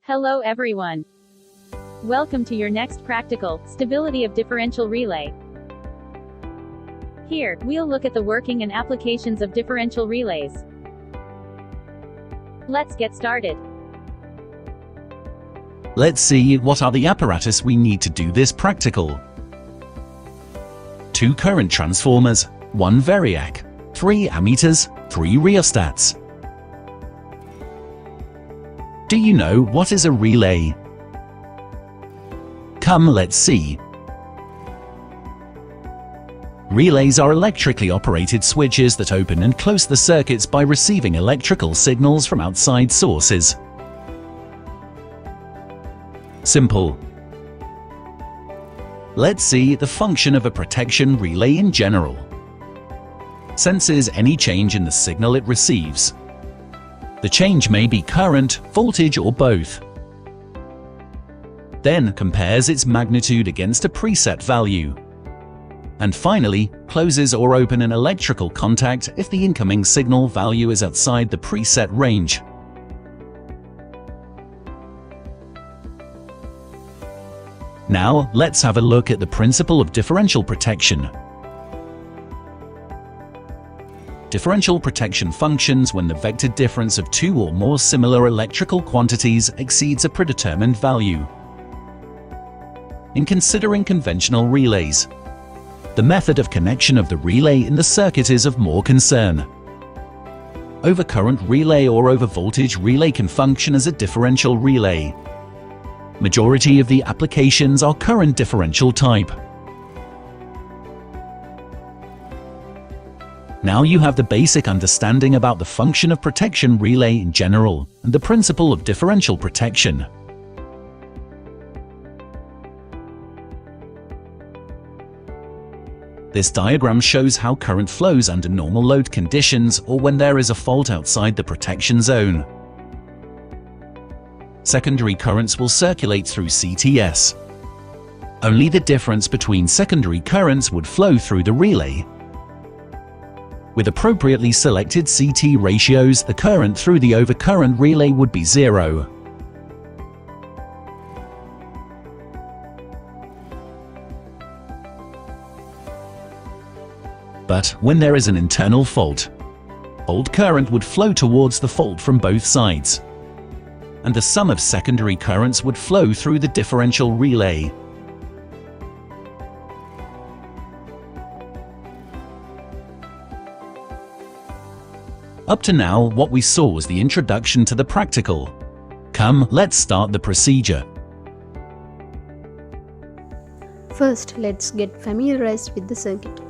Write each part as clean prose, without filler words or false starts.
Hello everyone. Welcome to your next practical, stability of differential relay. Here, we'll look at the working and applications of differential relays. Let's get started. Let's see what are the apparatus we need to do this practical. 2 current transformers, 1 variac, 3 ammeters, 3 rheostats. Do you know what is a relay? Come, let's see. Relays are electrically operated switches that open and close the circuits by receiving electrical signals from outside sources. Simple. Let's see the function of a protection relay in general. Senses any change in the signal it receives. The change may be current, voltage, or both. Then compares its magnitude against a preset value. And finally, closes or opens an electrical contact if the incoming signal value is outside the preset range. Now, let's have a look at the principle of differential protection. Differential protection functions when the vector difference of 2 or more similar electrical quantities exceeds a predetermined value. In considering conventional relays, the method of connection of the relay in the circuit is of more concern. Overcurrent relay or overvoltage relay can function as a differential relay. Majority of the applications are current differential type. Now you have the basic understanding about the function of protection relay in general and the principle of differential protection. This diagram shows how current flows under normal load conditions or when there is a fault outside the protection zone. Secondary currents will circulate through CTS. Only the difference between secondary currents would flow through the relay. With appropriately selected CT ratios, the current through the overcurrent relay would be 0. But when there is an internal fault, old current would flow towards the fault from both sides, and the sum of secondary currents would flow through the differential relay. Up to now, what we saw was the introduction to the practical. Come, let's start the procedure. First, let's get familiarized with the circuit.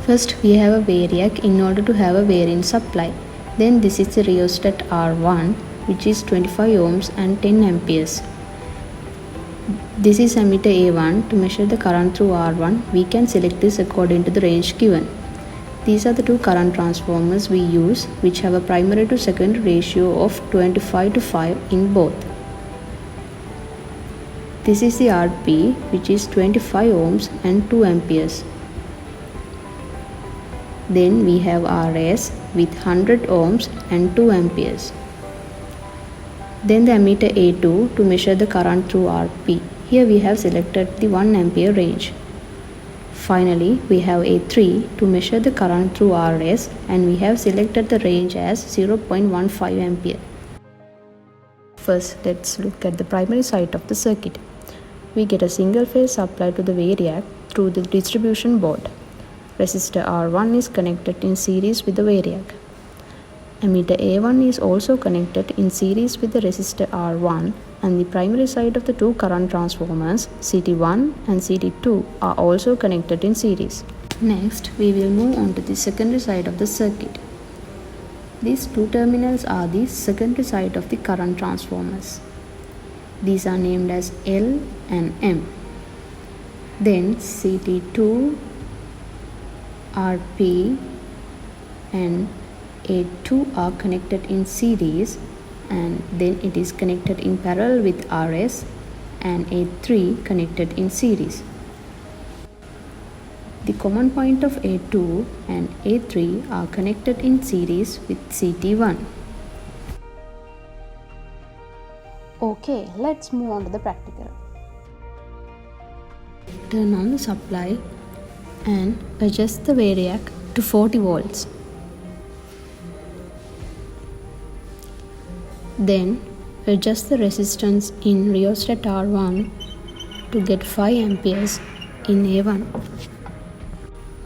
First, we have a variac in order to have a variant supply. Then this is the rheostat R1, which is 25 ohms and 10 amperes. This is ammeter A1. To measure the current through R1, we can select this according to the range given. These are the 2 current transformers we use, which have a primary to secondary ratio of 25:5 in both. This is the RP, which is 25 ohms and 2 amperes. Then we have RS with 100 ohms and 2 amperes. Then the ammeter A2 to measure the current through RP. Here we have selected the 1 ampere range. Finally, we have A3 to measure the current through RS, and we have selected the range as 0.15 ampere. First, let's look at the primary side of the circuit. We get a single phase supply to the variac through the distribution board. Resistor R1 is connected in series with the variac. Ammeter A1 is also connected in series with the resistor R1, and the primary side of the 2 current transformers, CT1 and CT2, are also connected in series. Next, we will move on to the secondary side of the circuit. These 2 terminals are the secondary side of the current transformers. These are named as L and M. Then CT2, RP and A2 are connected in series, and then it is connected in parallel with RS, and A3 connected in series. The common point of A2 and A3 are connected in series with CT1. Okay, let's move on to the practical. Turn on the supply and adjust the variac to 40 volts. Then adjust the resistance in rheostat R1 to get 5 amperes in A1.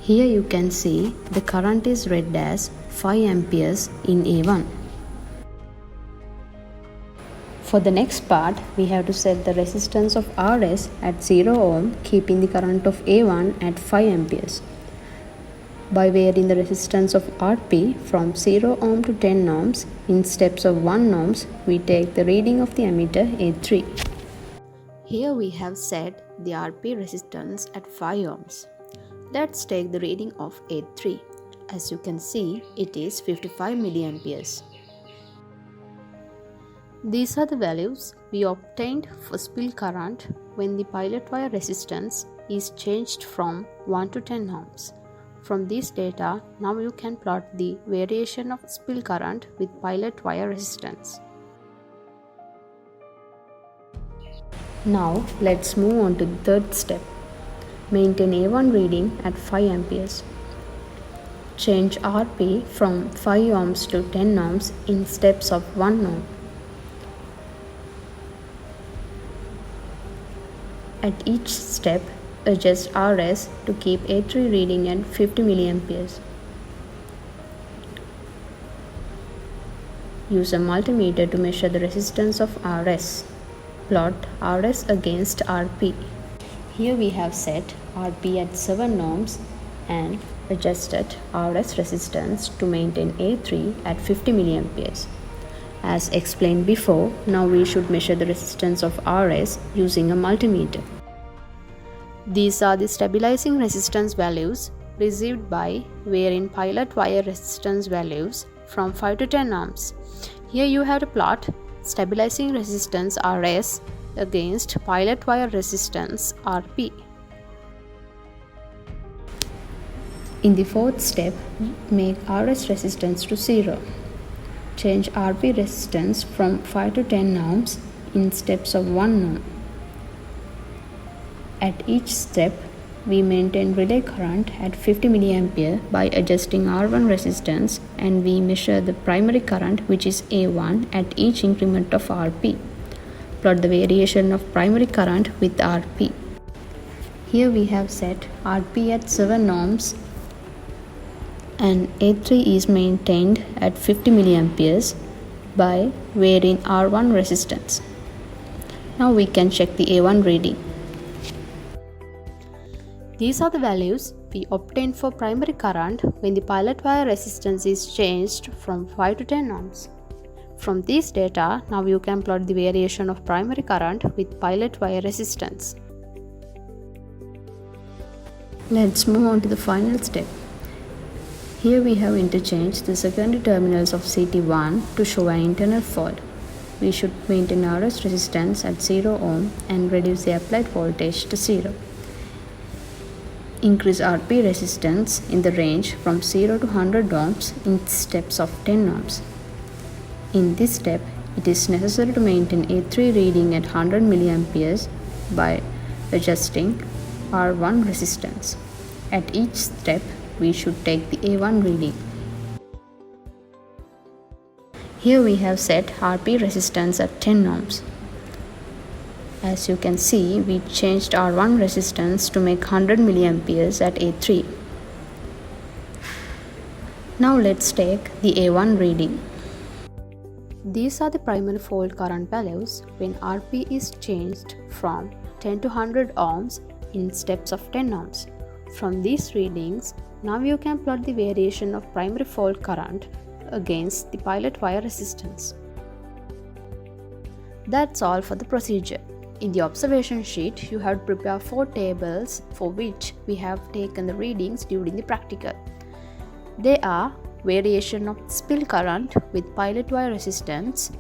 Here you can see the current is read as 5 amperes in A1. For the next part, we have to set the resistance of Rs at 0 ohm, keeping the current of A1 at 5 amperes. By varying the resistance of Rp from 0 ohm to 10 ohms in steps of 1 ohms, we take the reading of the ammeter A3. Here we have set the Rp resistance at 5 ohms. Let's take the reading of A3. As you can see, it is 55 milliamperes. These are the values we obtained for spill current when the pilot wire resistance is changed from 1 to 10 ohms. From this data, now you can plot the variation of spill current with pilot wire resistance. Now let's move on to the third step. Maintain A1 reading at 5 amperes. Change Rp from 5 ohms to 10 ohms in steps of 1 ohm. At each step, adjust Rs to keep A3 reading at 50 milliamperes. Use a multimeter to measure the resistance of Rs. Plot Rs against Rp. Here we have set Rp at 7 ohms and adjusted Rs resistance to maintain A3 at 50 milliamperes. As explained before, now we should measure the resistance of Rs using a multimeter. These are the stabilizing resistance values received by varying pilot wire resistance values from 5 to 10 ohms. Here you have to plot stabilizing resistance Rs against pilot wire resistance Rp. In the fourth step, make Rs resistance to 0. Change Rp resistance from 5 to 10 ohms in steps of 1 ohm. At each step, we maintain relay current at 50 mA by adjusting R1 resistance, and we measure the primary current, which is A1, at each increment of Rp. Plot the variation of primary current with Rp. Here we have set Rp at 7 ohms and A3 is maintained at 50 mA by varying R1 resistance. Now we can check the A1 reading. These are the values we obtained for primary current when the pilot wire resistance is changed from 5 to 10 ohms. From this data, now you can plot the variation of primary current with pilot wire resistance. Let's move on to the final step. Here we have interchanged the secondary terminals of CT1 to show an internal fault. We should maintain Rs resistance at 0 ohm and reduce the applied voltage to 0. Increase Rp resistance in the range from 0 to 100 ohms in steps of 10 ohms. In this step, it is necessary to maintain A3 reading at 100 mA by adjusting R1 resistance. At each step, we should take the A1 reading. Here we have set Rp resistance at 10 ohms. As you can see, we changed R1 resistance to make 100 mA at A3. Now let's take the A1 reading. These are the primary fault current values when Rp is changed from 10 to 100 ohms in steps of 10 ohms. From these readings, now you can plot the variation of primary fault current against the pilot wire resistance. That's all for the procedure. In the observation sheet, you have to prepare 4 tables for which we have taken the readings during the practical. They are variation of spill current with pilot wire resistance,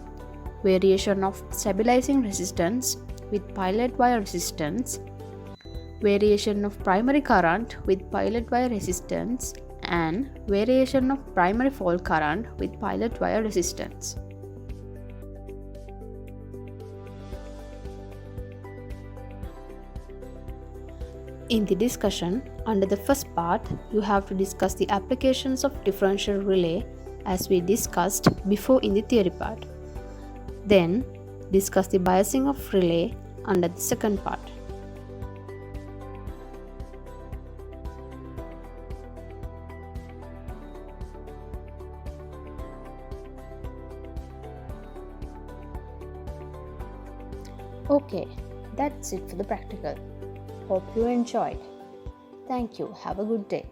variation of stabilizing resistance with pilot wire resistance, variation of primary current with pilot wire resistance, and variation of primary fault current with pilot wire resistance. In the discussion, under the first part, you have to discuss the applications of differential relay as we discussed before in the theory part. Then, discuss the biasing of relay under the second part. Okay, that's it for the practical. Hope you enjoyed. Thank you. Have a good day.